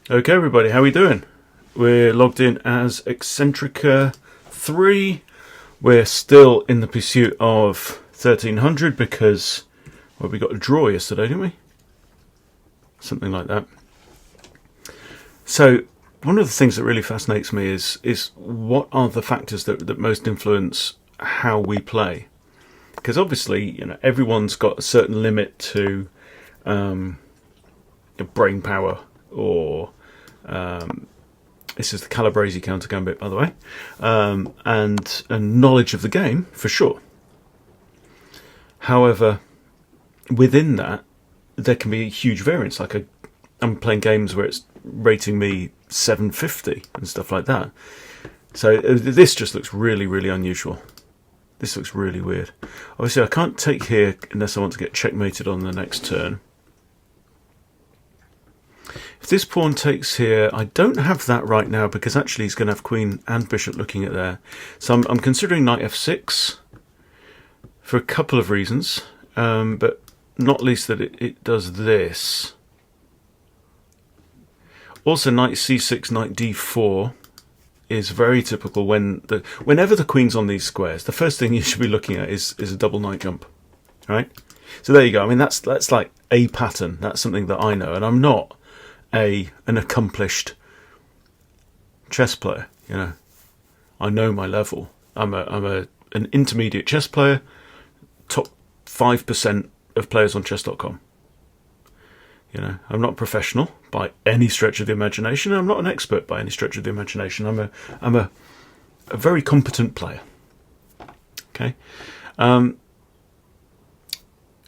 Okay, everybody, how are we doing? We're logged in as Eccentrica 3. We're still in the pursuit of 1300 because, well, we got a draw yesterday, didn't we? Something like that. So, one of the things that really fascinates me is what are the factors that most influence how we play? Because obviously, everyone's got a certain limit to brain power, or this is the Calabrese counter gambit, by the way, and knowledge of the game for sure. However, within that, there can be a huge variance. Like I'm playing games where it's rating me 750 and stuff like that. So this just looks really, really unusual. This looks really weird. Obviously, I can't take here unless I want to get checkmated on the next turn. If this pawn takes here, I don't have that right now because actually he's going to have queen and bishop looking at there. So I'm considering knight f6 for a couple of reasons, but not least that it does this. Also, knight c6, knight d4 is very typical whenever the queen's on these squares. The first thing you should be looking at is a double knight jump, right? So there you go. I mean, that's like a pattern. That's something that I know, and I'm not an accomplished chess player. I know my level. I'm an intermediate chess player, top 5% of players on chess.com. I'm not professional by any stretch of the imagination. I'm not an expert by any stretch of the imagination. I'm a very competent player. Okay.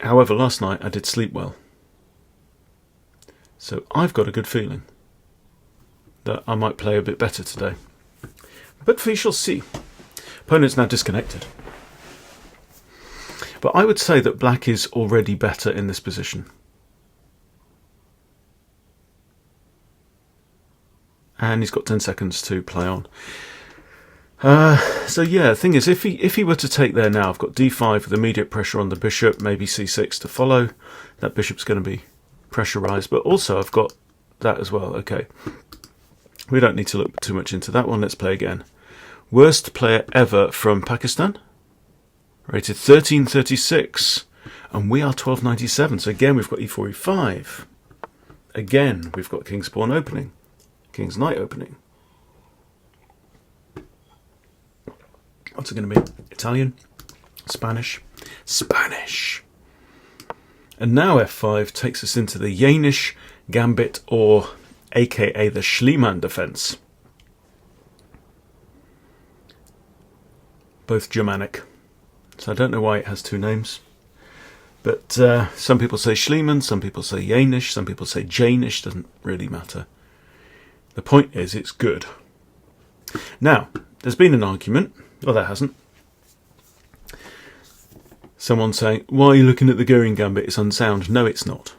However, last night I did sleep well. So I've got a good feeling that I might play a bit better today. But we shall see. Opponent's now disconnected. But I would say that black is already better in this position. And he's got 10 seconds to play on. So yeah, the thing is, if he were to take there now, I've got d5 with immediate pressure on the bishop, maybe c6 to follow. That bishop's going to be pressurized, but also I've got that as well. Okay, we don't need to look too much into that one. Let's play again. Worst player ever from Pakistan, rated 1336, and we are 1297. So again, we've got e4, e5. Again, we've got king's pawn opening, king's knight opening. What's it going to be? Italian, Spanish, Spanish. And now f5 takes us into the Yanish gambit, or aka the Schliemann defense. Both Germanic. So I don't know why it has two names. But some people say Schliemann, some people say Yanish, some people say Janish, doesn't really matter. The point is, it's good. Now, there's been an argument. Well, there hasn't. Someone saying, why are you looking at the Goering Gambit? It's unsound. No, it's not.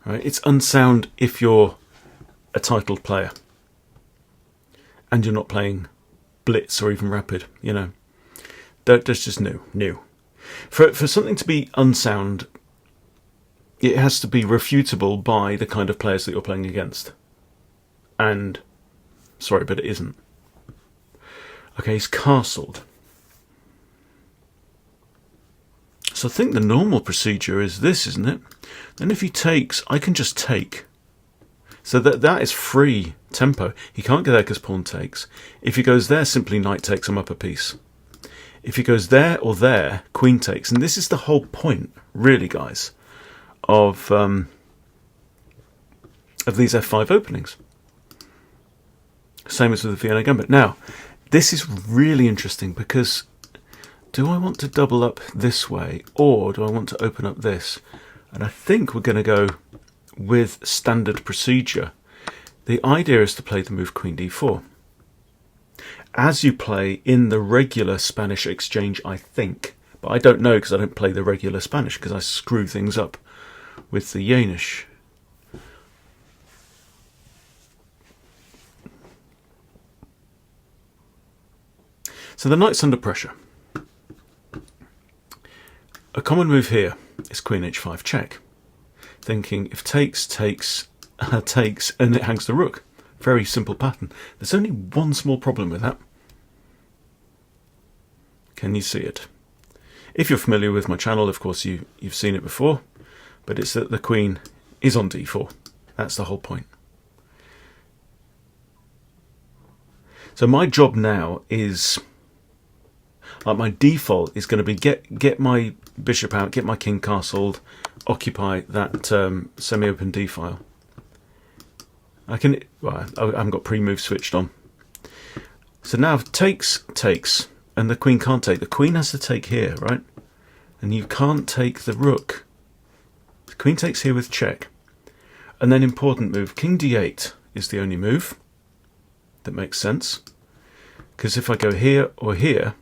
Right? It's unsound if you're a titled player. And you're not playing Blitz or even Rapid, That's just new. For something to be unsound, it has to be refutable by the kind of players that you're playing against. And, sorry, but it isn't. Okay, he's castled. So I think the normal procedure is this, isn't it? Then if he takes, I can just take. So that is free tempo. He can't go there because pawn takes. If he goes there, simply knight takes him up a piece. If he goes there or there, queen takes. And this is the whole point, really, guys, of these f5 openings. Same as with the Vienna Gambit. Now, this is really interesting because do I want to double up this way or do I want to open up this? And I think we're going to go with standard procedure. The idea is to play the move Queen d4. As you play in the regular Spanish exchange, I think. But I don't know because I don't play the regular Spanish because I screw things up with the Yanish. So the knight's under pressure. A common move here is Queen h5 check. Thinking if takes, takes, and it hangs the rook. Very simple pattern. There's only one small problem with that. Can you see it? If you're familiar with my channel, of course you've seen it before, but it's that the queen is on d4. That's the whole point. So my job now is, like, my default is going to be get my bishop out, get my king castled, occupy that semi-open d file. I haven't got pre-move switched on. So now takes, and the queen can't take. The queen has to take here, right? And you can't take the rook. The queen takes here with check. And then important move, king d8 is the only move that makes sense. Because if I go here or here,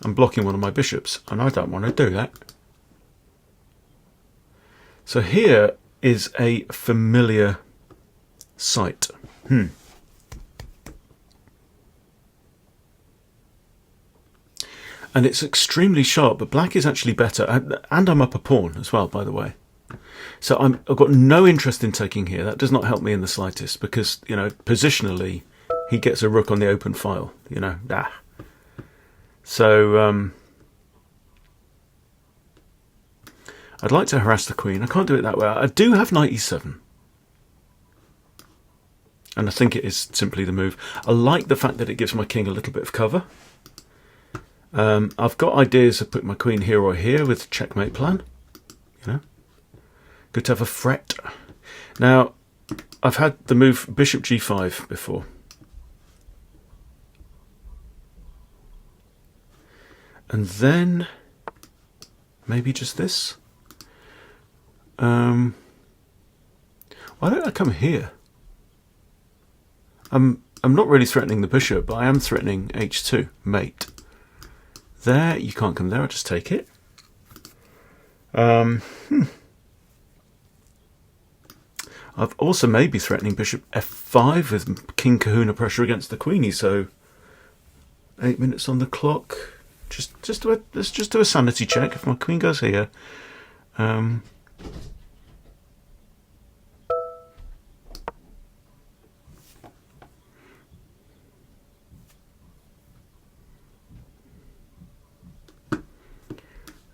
I'm blocking one of my bishops, and I don't want to do that. So here is a familiar sight. And it's extremely sharp, but black is actually better. And I'm up a pawn as well, by the way. So I've got no interest in taking here. That does not help me in the slightest, because, you know, positionally, he gets a rook on the open file, you know. So I'd like to harass the queen. I can't do it that way. I do have knight e7. And I think it is simply the move. I like the fact that it gives my king a little bit of cover. I've got ideas of putting my queen here or here with the checkmate plan. You know, good to have a threat. Now, I've had the move bishop g5 before. And then maybe just this. Why don't I come here? I'm not really threatening the bishop, but I am threatening h2, mate. There, you can't come there, I'll just take it. I've also maybe threatening bishop f5 with king kahuna pressure against the queenie, so 8 minutes on the clock. Let's just do a sanity check. If my queen goes here,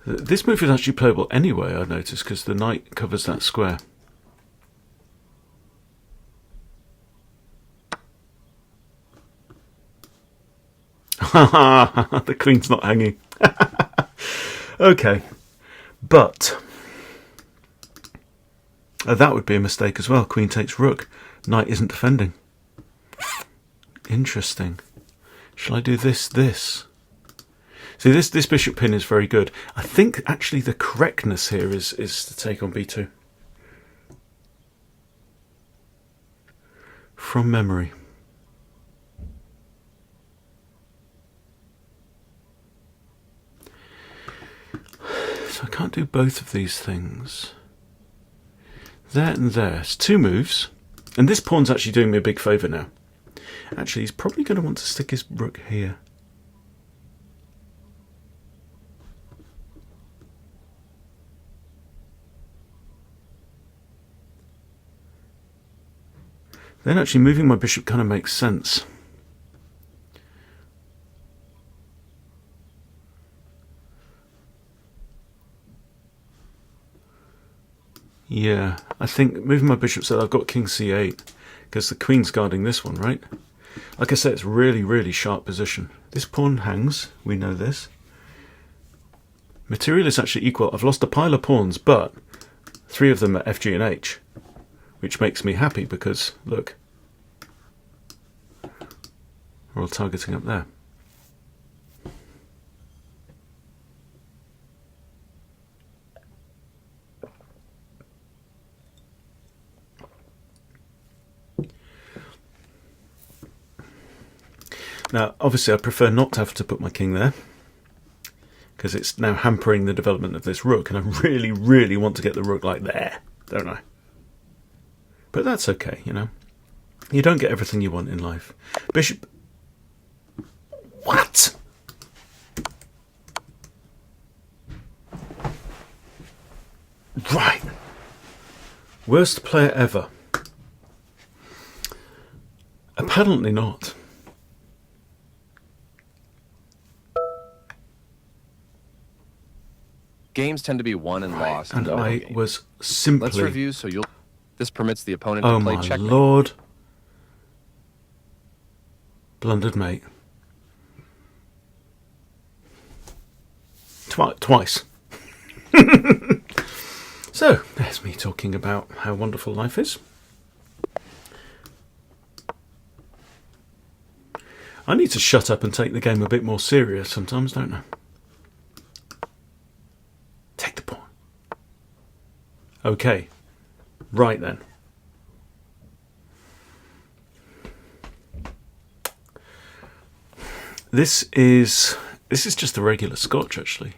this move is actually playable anyway, I noticed, because the knight covers that square. The queen's not hanging. Okay, but that would be a mistake as well. Queen takes rook. Knight isn't defending. Interesting. Shall I do this? See, this bishop pin is very good. I think actually the correctness here is to take on b2. From memory. So I can't do both of these things. There and there. It's two moves. And this pawn's actually doing me a big favour now. Actually, he's probably going to want to stick his rook here. Then actually moving my bishop kind of makes sense. Yeah, I think moving my bishop so that I've got king c8, because the queen's guarding this one, right? Like I said, it's really, really sharp position. This pawn hangs, we know this. Material is actually equal. I've lost a pile of pawns, but 3 of them are F, G and H, which makes me happy because, look, we're all targeting up there. Now, obviously, I prefer not to have to put my king there, because it's now hampering the development of this rook, and I really, really want to get the rook like there, don't I? But that's okay, you know. You don't get everything you want in life. Bishop... What? Right. Worst player ever. Apparently not. Games tend to be won and lost. And in the middle I game. was simply... Let's review so you'll... This permits the opponent Oh to play my checkmate. lord. Blundered mate. Twice. So, there's me talking about how wonderful life is. I need to shut up and take the game a bit more serious sometimes, don't I? Take the pawn. Okay. Right then. This is just a regular Scotch, actually.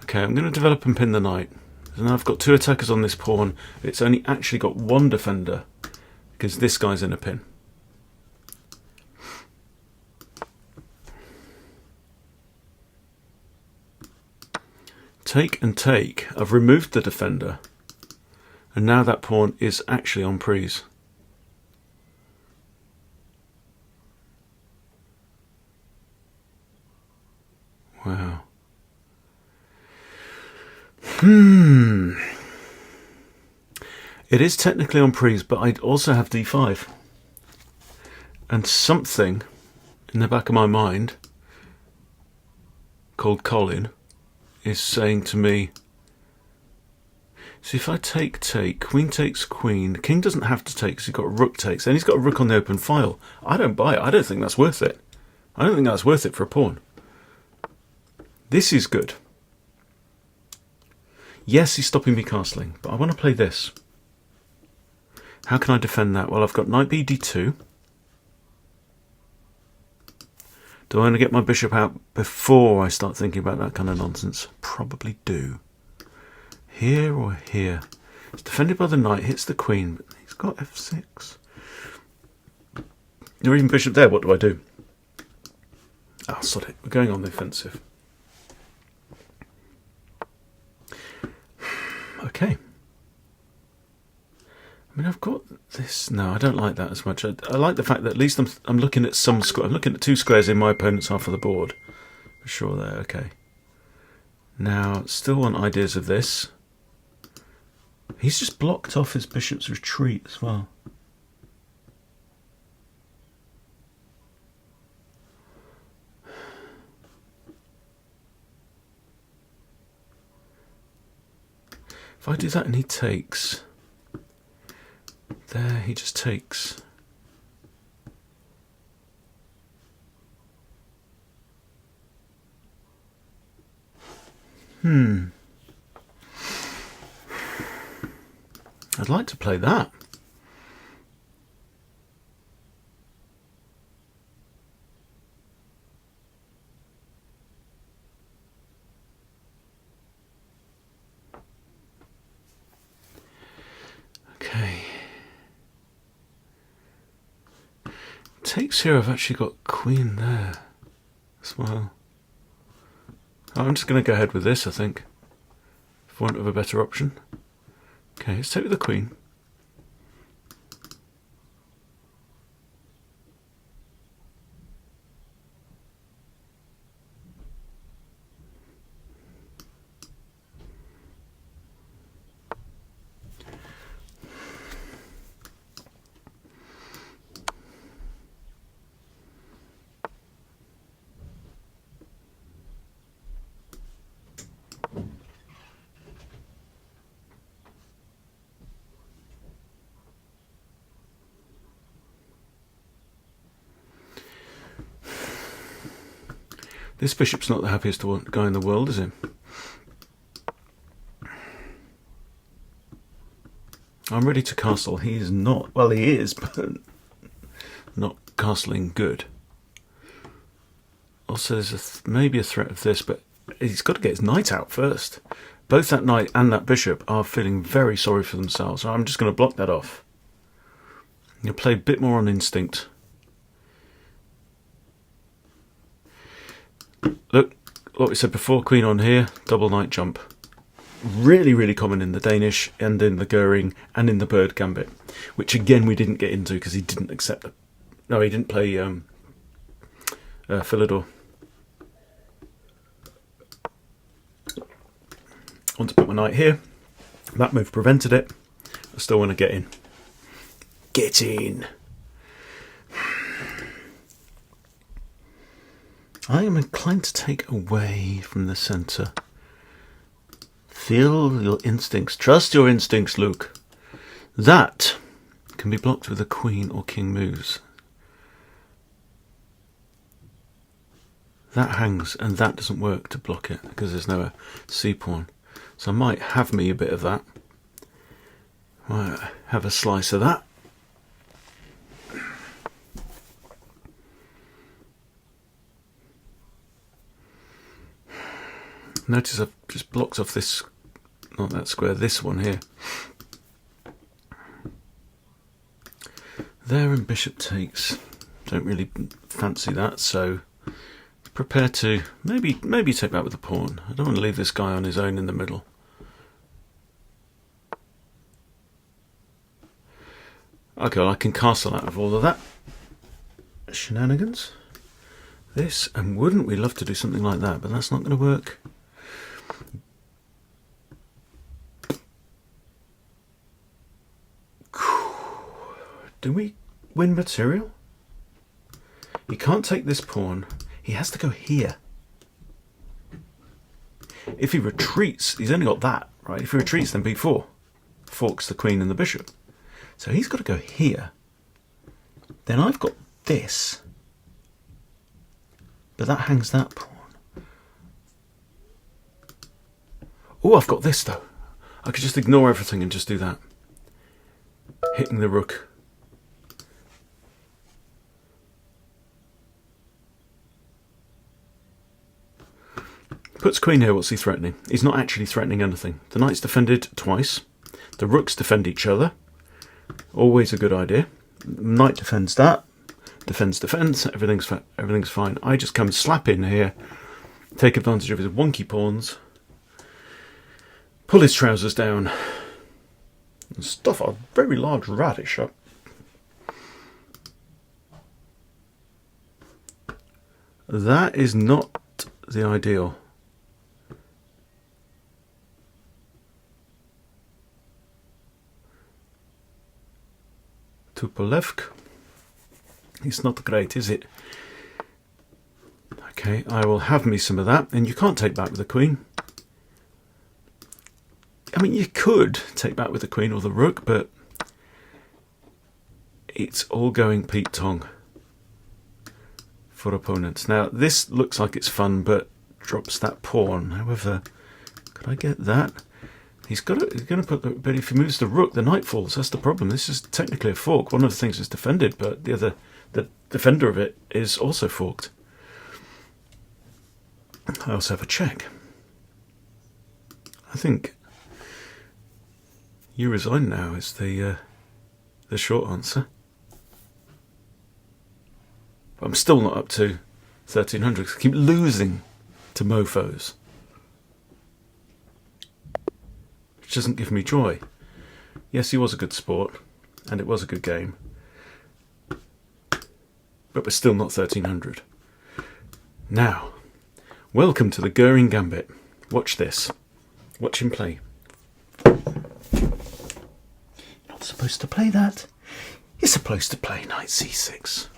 Okay, I'm going to develop and pin the knight. And now I've got 2 attackers on this pawn. It's only actually got 1 defender because this guy's in a pin. Take and take. I've removed the defender. And now that pawn is actually on prise. Wow. It is technically on prise, but I also have d5. And something in the back of my mind, called Colin, is saying to me, so if I take, queen takes queen, king doesn't have to take because he's got rook takes, and he's got a rook on the open file. I don't buy it. I don't think that's worth it. I don't think that's worth it for a pawn. This is good. Yes, he's stopping me castling, but I want to play this. How can I defend that? Well, I've got knight b d2. Do I want to get my bishop out before I start thinking about that kind of nonsense? Probably do. Here or here? It's defended by the knight, hits the queen, but he's got f6. You're even bishop there, what do I do? Oh, sod it, we're going on the offensive. Okay. I mean, I've got this. No, I don't like that as much. I like the fact that at least I'm looking at some square. I'm looking at 2 squares in my opponent's half of the board. For sure there, okay. Now, still want ideas of this. He's just blocked off his bishop's retreat as well. If I do that and he takes... There, he just takes. I'd like to play that. Okay. Takes here, I've actually got queen there as well. I'm just going to go ahead with this, I think, for want of a better option. Okay, let's take with the queen. This bishop's not the happiest guy in the world, is he? I'm ready to castle. He is not. Well, he is, but not castling good. Also, there's maybe a threat of this, but he's got to get his knight out first. Both that knight and that bishop are feeling very sorry for themselves, so I'm just going to block that off. You'll play a bit more on instinct. Look, what we said before, queen on here, double knight jump. really, really common in the Danish and in the Goering and in the Bird Gambit, which again we didn't get into because he didn't accept it. No, he didn't play Philidor. I want to put my knight here. That move prevented it. I still want to get in. Get in! I am inclined to take away from the centre. Feel your instincts. Trust your instincts, Luke. That can be blocked with a queen or king moves. That hangs, and that doesn't work to block it because there's no C pawn. So I might have me a bit of that. Might have a slice of that. Notice I've just blocked off this, not that square, this one here. There, and bishop takes. Don't really fancy that, so prepare to maybe take back with the pawn. I don't want to leave this guy on his own in the middle. Okay, well, I can castle out of all of that shenanigans. This, and wouldn't we love to do something like that, but that's not going to work. Do we win material? He can't take this pawn. He has to go here. If he retreats, he's only got that, right? If he retreats, then b4. Forks the queen and the bishop. So he's got to go here. Then I've got this. But that hangs that pawn. Oh, I've got this, though. I could just ignore everything and just do that. Hitting the rook. Puts queen here, what's he threatening? He's not actually threatening anything. The knight's defended twice. The rooks defend each other. Always a good idea. Knight defends that. Defends, everything's fine. I just come slap in here, take advantage of his wonky pawns, pull his trousers down, and stuff a very large radish up. That is not the ideal. Tupolevk. It's not great, is it? Okay, I will have me some of that, and you can't take back with the queen. I mean, you could take back with the queen or the rook, but it's all going Pete Tong for opponents. Now, this looks like it's fun, but drops that pawn. However, could I get that? He's going to put the, but if he moves the rook, the knight falls. That's the problem. This is technically a fork. One of the things is defended, but the defender of it is also forked. I also have a check. I think you resign now is the short answer. But I'm still not up to 1300. I keep losing to mofos, which doesn't give me joy. Yes, he was a good sport, and it was a good game, but we're still not 1300. Now, welcome to the Goering Gambit. Watch this. Watch him play. You're not supposed to play that. You're supposed to play knight c6.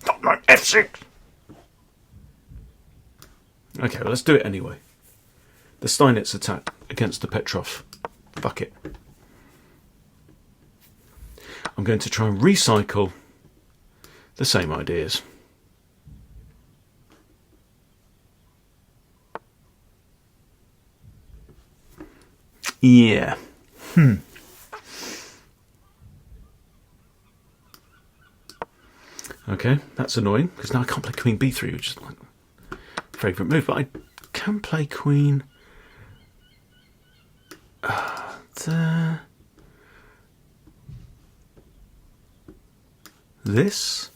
Not knight f6. Okay, well, let's do it anyway. The Steinitz attack against the Petrov. Fuck it. I'm going to try and recycle the same ideas. Yeah. Okay, that's annoying, because now I can't play queen b3, which is like favourite move, but I can play queen there. This.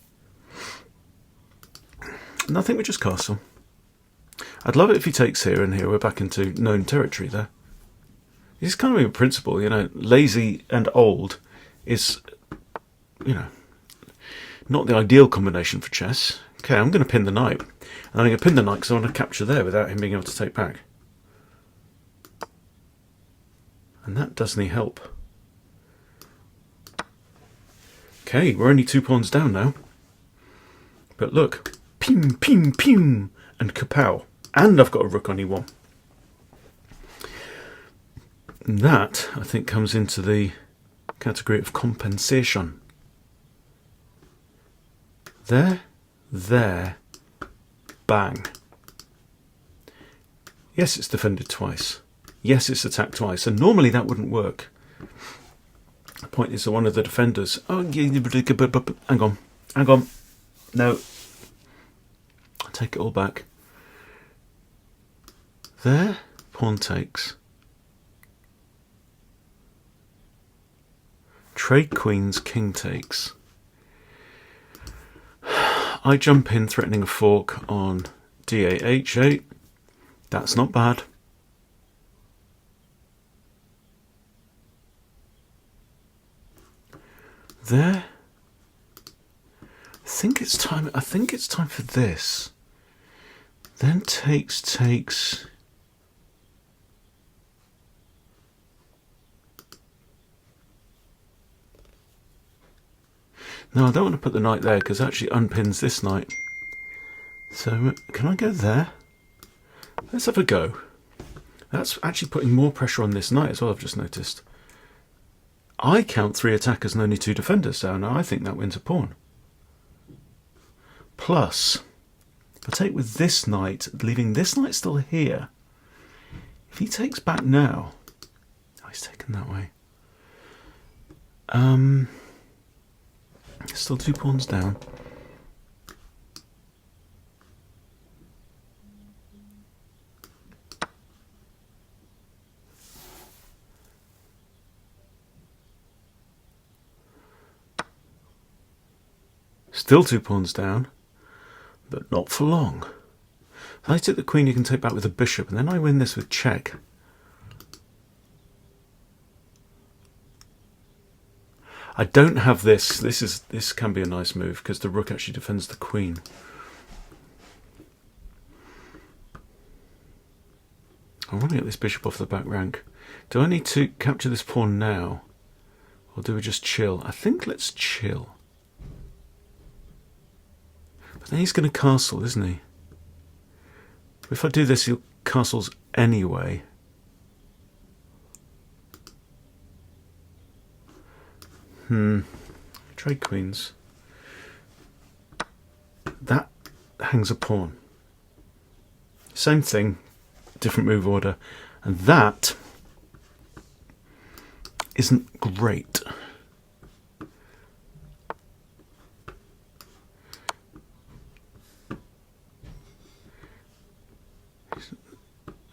And I think we just castle. I'd love it if he takes here and here. We're back into known territory there. It's kind of a principle, lazy and old is, not the ideal combination for chess. Okay, I'm going to pin the knight. And I'm going to pin the knight because I want to capture there without him being able to take back. And that doesn't help. Okay, we're only 2 pawns down now. But look, pim, pim, pim, and kapow. And I've got a rook on e1. And that, I think, comes into the category of compensation. There, bang. Yes, it's defended twice. Yes, it's attacked twice. And normally that wouldn't work. The point is that one of the defenders... Oh, hang on. No. I'll take it all back. There, pawn takes. Trade queens, king takes. I jump in threatening a fork on d8, h8. That's not bad. There. I think it's time for this. Then takes. No, I don't want to put the knight there because it actually unpins this knight. So, can I go there? Let's have a go. That's actually putting more pressure on this knight as well, I've just noticed. I count 3 attackers and only 2 defenders, so now I think that wins a pawn. Plus, if I take with this knight, leaving this knight still here, if he takes back now... Oh, he's taken that way. Still 2 pawns down. Still 2 pawns down, but not for long. If I take the queen, you can take back with a bishop, and then I win this with check. I don't have this. This can be a nice move because the rook actually defends the queen. I want to get this bishop off the back rank. Do I need to capture this pawn now, or do we just chill? I think let's chill. But then he's going to castle, isn't he? If I do this, he'll castles anyway. Trade queens. That hangs a pawn. Same thing, different move order. And that isn't great.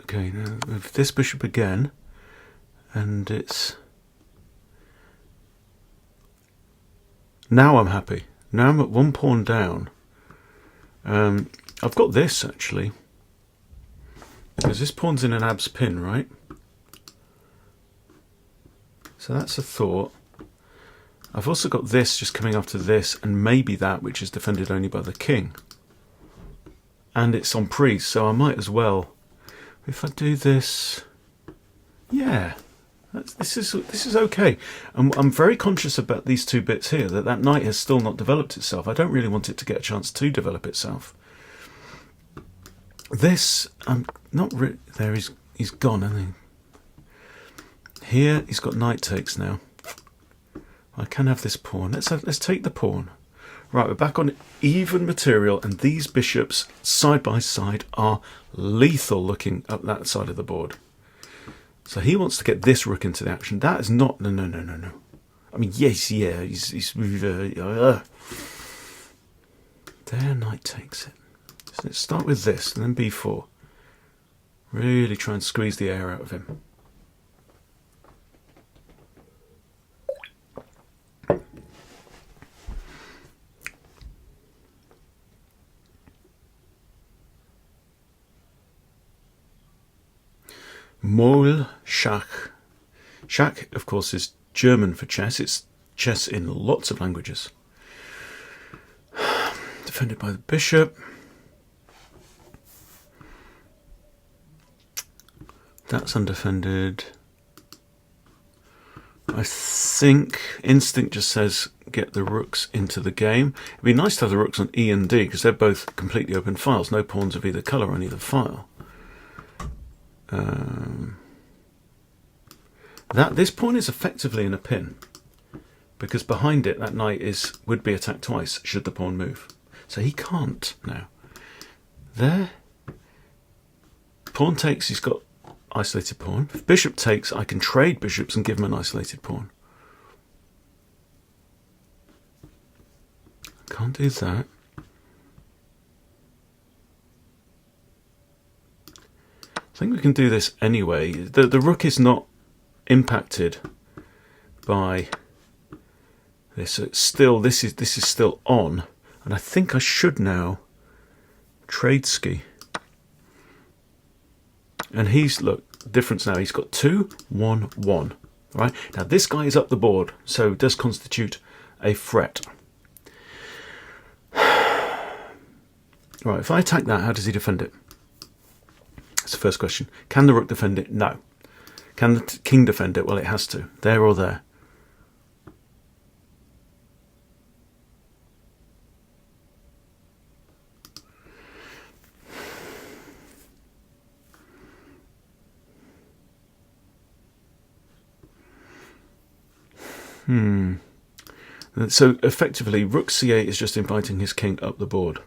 Okay, now with this bishop again, and it's... Now I'm happy. Now I'm at 1 pawn down. I've got this, actually. Because this pawn's in an abs pin, right? So that's a thought. I've also got this just coming after this, and maybe that, which is defended only by the king. And it's on priest, so I might as well... If I do this... Yeah. This is okay. I'm very conscious about these 2 bits here, that knight has still not developed itself. I don't really want it to get a chance to develop itself. This, I'm not really... There, he's gone, hasn't he? Here, he's got knight takes now. I can have this pawn. Let's take the pawn. Right, we're back on even material, and these bishops, side by side, are lethal looking up that side of the board. So he wants to get this rook into the action. That is not... No. I mean, yes, yeah. He's there, knight takes it. So let's start with this, and then b4. Really try and squeeze the air out of him. Mole, Schach, Schach, of course, is German for chess. It's chess in lots of languages. Defended by the bishop. That's undefended. I think instinct just says get the rooks into the game. It'd be nice to have the rooks on E and D because they're both completely open files. No pawns of either colour on either file. This pawn is effectively in a pin because behind it that knight would be attacked twice should the pawn move. So he can't now. There. Pawn takes, he's got isolated pawn. If bishop takes, I can trade bishops and give him an isolated pawn. Can't do that. I think we can do this anyway. The rook is not impacted by this. So it's still this is still on, and I think I should now trade ski. And he's, look, difference now. He's got 2, 1, 1. Right now, this guy is up the board, so does constitute a threat. Right, if I attack that, how does he defend it? That's the first question. Can the rook defend it? No. Can the king defend it? Well, it has to. There or there. So effectively, rook c8 is just inviting his king up the board.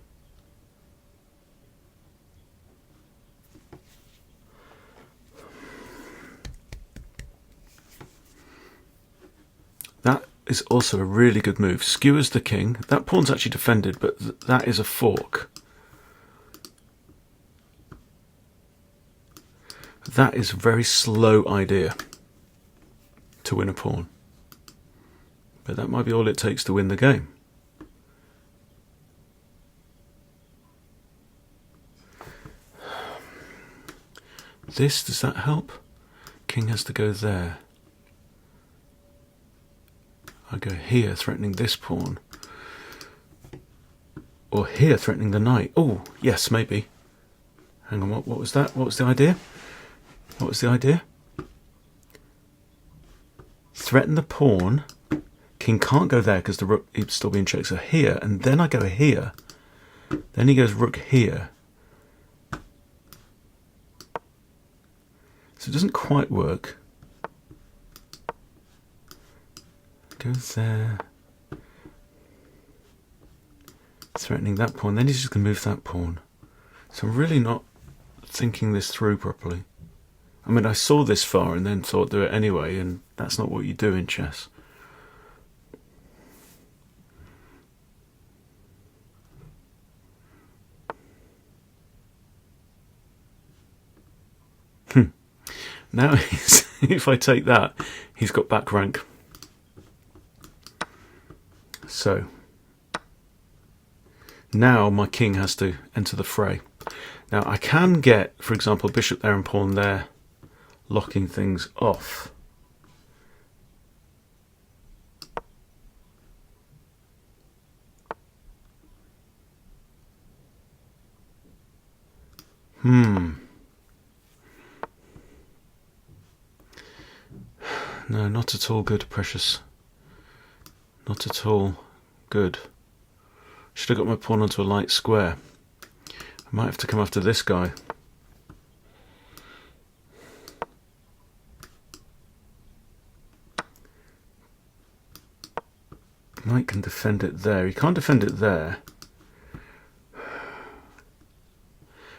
That is also a really good move. Skewers the king. That pawn's actually defended, but that is a fork. That is a very slow idea to win a pawn. But that might be all it takes to win the game. This, does that help? King has to go there. I go here, threatening this pawn. Or here, threatening the knight. Oh, yes, maybe. Hang on, what was that? What was the idea? What was the idea? Threaten the pawn. King can't go there because the rook he'd still be in check. So here, and then I go here. Then he goes rook here. So it doesn't quite work. Go there. Threatening that pawn. Then he's just going to move that pawn. So I'm really not thinking this through properly. I mean, I saw this far and then thought do it anyway, and that's not what you do in chess. Now, if I take that, he's got back rank. So, now my king has to enter the fray. Now, I can get, for example, bishop there and pawn there, locking things off. No, not at all good, precious. Not at all good. Should have got my pawn onto a light square. I might have to come after this guy. Knight can defend it there. He can't defend it there.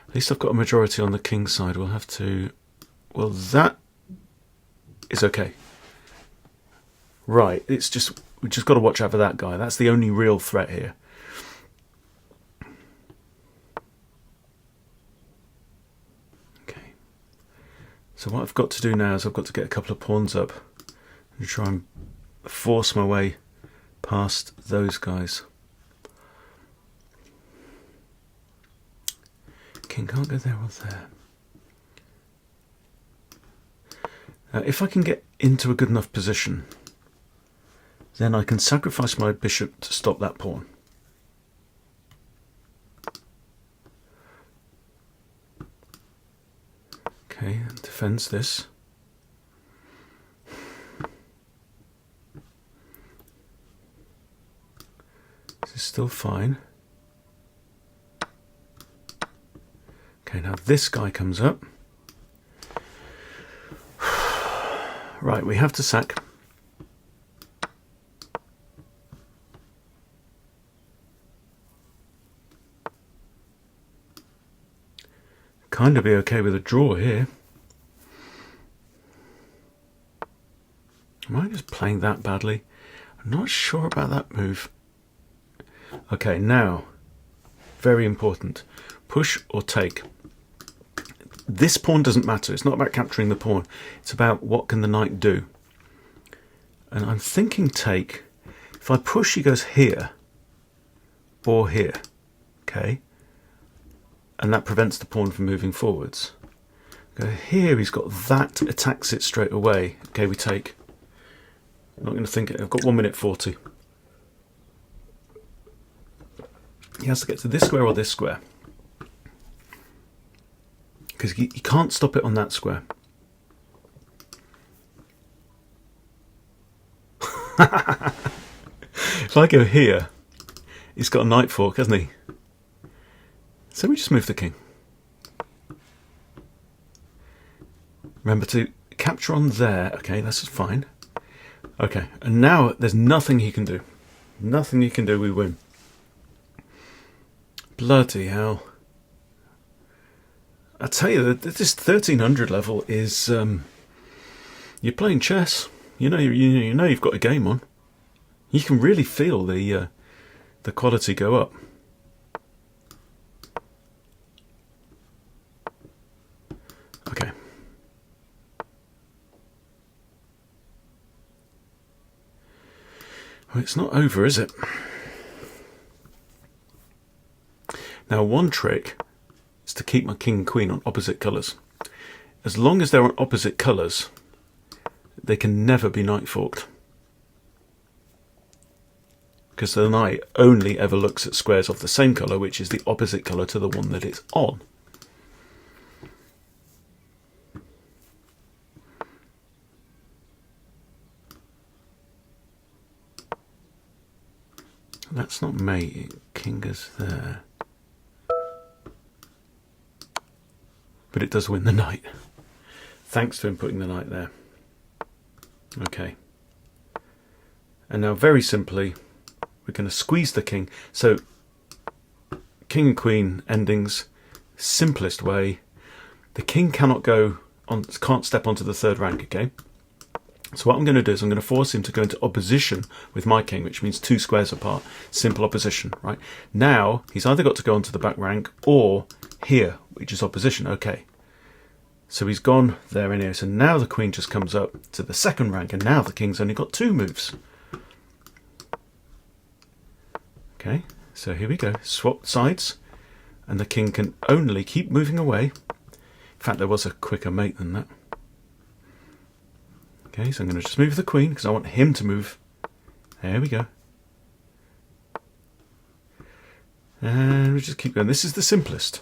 At least I've got a majority on the king's side. We'll have to... Well, that is okay. Right, it's just... We've just got to watch out for that guy. That's the only real threat here. Okay. So what I've got to do now is I've got to get a couple of pawns up and try and force my way past those guys. King can't go there or there. If I can get into a good enough position, then I can sacrifice my bishop to stop that pawn. Okay, defends this. This is still fine. Okay, now this guy comes up. Right, we have to sack. Kind of be okay with a draw here. Am I just playing that badly? I'm not sure about that move. Okay, now, very important. Push or take. This pawn doesn't matter. It's not about capturing the pawn. It's about what can the knight do. And I'm thinking take. If I push, he goes here or here. Okay. And that prevents the pawn from moving forwards. Go here, he's got that, attacks it straight away. Okay, we take. I'm not going to think it. I've got 1 minute 40. He has to get to this square or this square. Because he can't stop it on that square. If I go here, he's got a knight fork, hasn't he? So we just move the king. Remember to capture on there. Okay, this is fine. Okay, and now there's nothing he can do. Nothing he can do, we win. Bloody hell. I tell you, this 1300 level is you're playing chess. You know you've got a game on. You can really feel the quality go up. Okay. Well, it's not over, is it? Now, one trick is to keep my king and queen on opposite colours. As long as they're on opposite colours, they can never be knight forked. Because the knight only ever looks at squares of the same colour, which is the opposite colour to the one that it's on. That's not mate, king goes there. But it does win the knight. Thanks to him putting the knight there. Okay. And now very simply, we're going to squeeze the king. So, king and queen endings, simplest way. The king cannot go on, can't step onto the third rank, okay? So what I'm going to do is I'm going to force him to go into opposition with my king, which means 2 squares apart. Simple opposition, right? Now, he's either got to go onto the back rank or here, which is opposition. Okay. So he's gone there and here. So now the queen just comes up to the second rank, and now the king's only got 2 moves. Okay, so here we go. Swap sides, and the king can only keep moving away. In fact, there was a quicker mate than that. Okay, so I'm going to just move the queen because I want him to move. There we go. And we just keep going. This is the simplest.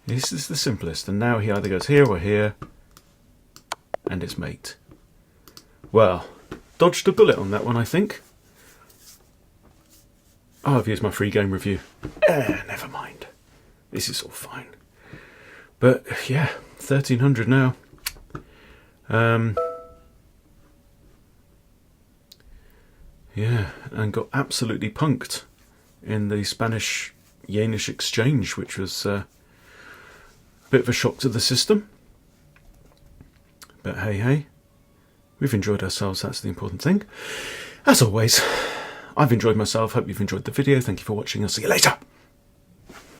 This is the simplest. And now he either goes here or here. And it's mate. Well, dodged a bullet on that one, I think. Oh, I've used my free game review. Never mind. This is all fine. But, yeah, 1300 now. Yeah, and got absolutely punked in the Spanish-Yenish exchange, which was a bit of a shock to the system. But hey, we've enjoyed ourselves, that's the important thing. As always, I've enjoyed myself, hope you've enjoyed the video, thank you for watching, I'll see you later!